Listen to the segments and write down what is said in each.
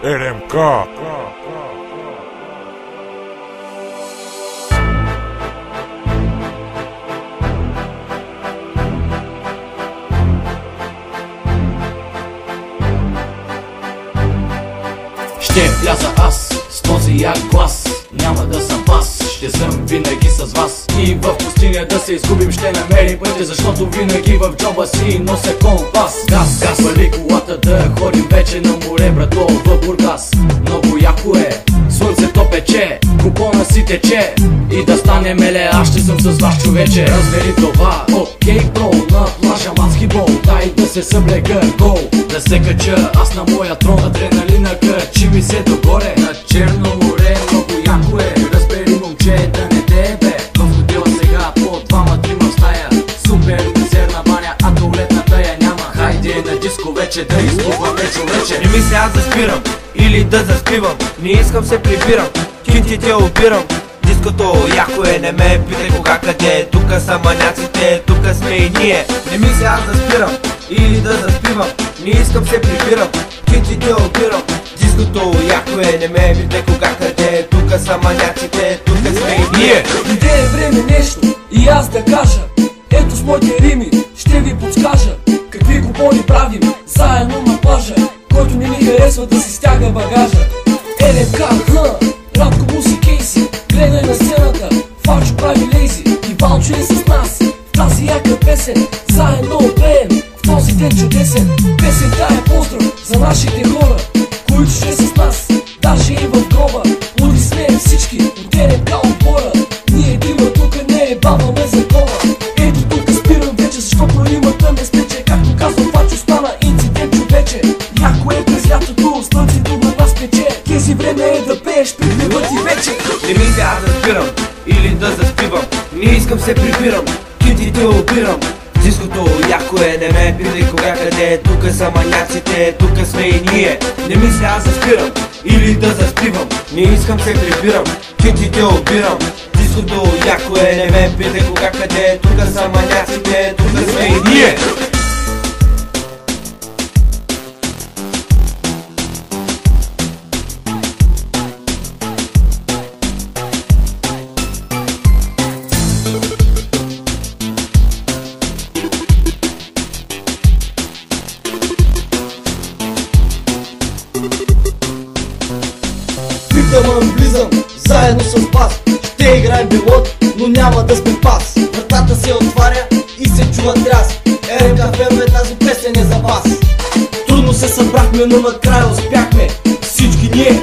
РМК. Ще вляза аз с този як глас, няма да съм вас, ще съм винаги с вас. И в пустиня да се изгубим ще намерим пътя, защото винаги в джоба си нося компас. Газ, вали колата да ходим вече на море, брато, в Бургас. Много яко е, слънцето пече, купона си тече. И да стане меле, аз ще съм с вас, човече. Разбери това, окей, бро, на плажа баскетбол, дай да се съблека гол, да се кача аз на моя трон. Адреналина качи ми се догоре на Черно море, много яко е. Разбери, момче, да не тебе в хотела сега по двама-трима в стая. Супер мизерна баня, а туалетната я няма. Хайде на диско вече да изгубваме, човече. Не мисля аз да спирам или да заспивам, не искам се прибирам, кинтите обирам. Диското яко е, не ме питай кога къде, тука са маняците, тука сме и ние. Не мисля аз да спирам или да заспивам, не искам се прибирам, кинтите обирам. Диското яко е, не ме питай кога къде, тука са маняците, тука сме и ние. Дойде е време нещо и аз да кажа, ето с моите рими ще ви подскажа какви купони правим заедно на плажа. Който не ми харесва да си стяга багажа. РМК, Радко Муси Кейси, гледай на сцената, Фачо прави лейзи и Валчо е с нас. В тази яка песен заедно пеем, в този ден чудесен. Песента е поздрав за нашите хора, които ще с нас, даже и в гроба. Луди сме всички от РМК отбора, ние дима тука не е баваме закона. Ето тук спирам вече, защото римата не стече. Както казва Фачо, стана инцидент, човече. Яко е през лятото, слънцето на нас пече. Тези време е да пееш при гнева ти вече. Не мисля аз да спирам или да заспивам, не искам се прибирам, кинтите обирам. Диското яко е, не ме питай кога къде, тука са маняците, тука сме и ние. Не мисля аз да спирам или да заспивам, не искам се прибирам, кинтите обирам. Диското яко е, не ме питай кога къде, тука са маняците, тука сме и ние. Питамън влизам заедно с вас, ще играем билот, но няма да сме пас. Вратата се отваря и се чува тряс. РМК фенове, тази песен е за вас. Трудно се събрахме, но накрая успяхме. Всички ние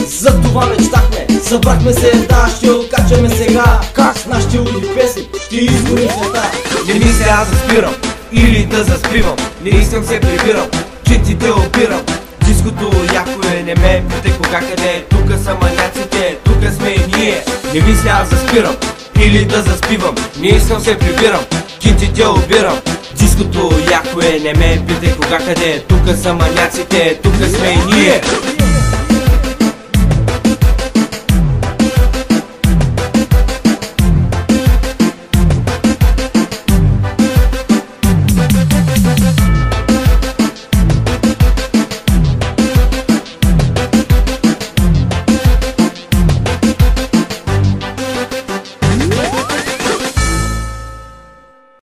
за това мечтахме. Събрахме се, да, ще откачаме сега. Как с нашите луди песни ще изгорим света. Не мисля аз да спирам или да заспивам, не искам се прибирам, кинтите обирам. Диското яко е, не ме питай кога къде, тука са маняците, тука сме и ние. Не мисля аз да спирам или да заспивам, не искам се прибирам, кинтите обирам. Диското яко е, не ме питай кога къде, тука са маняците, тука сме и ние.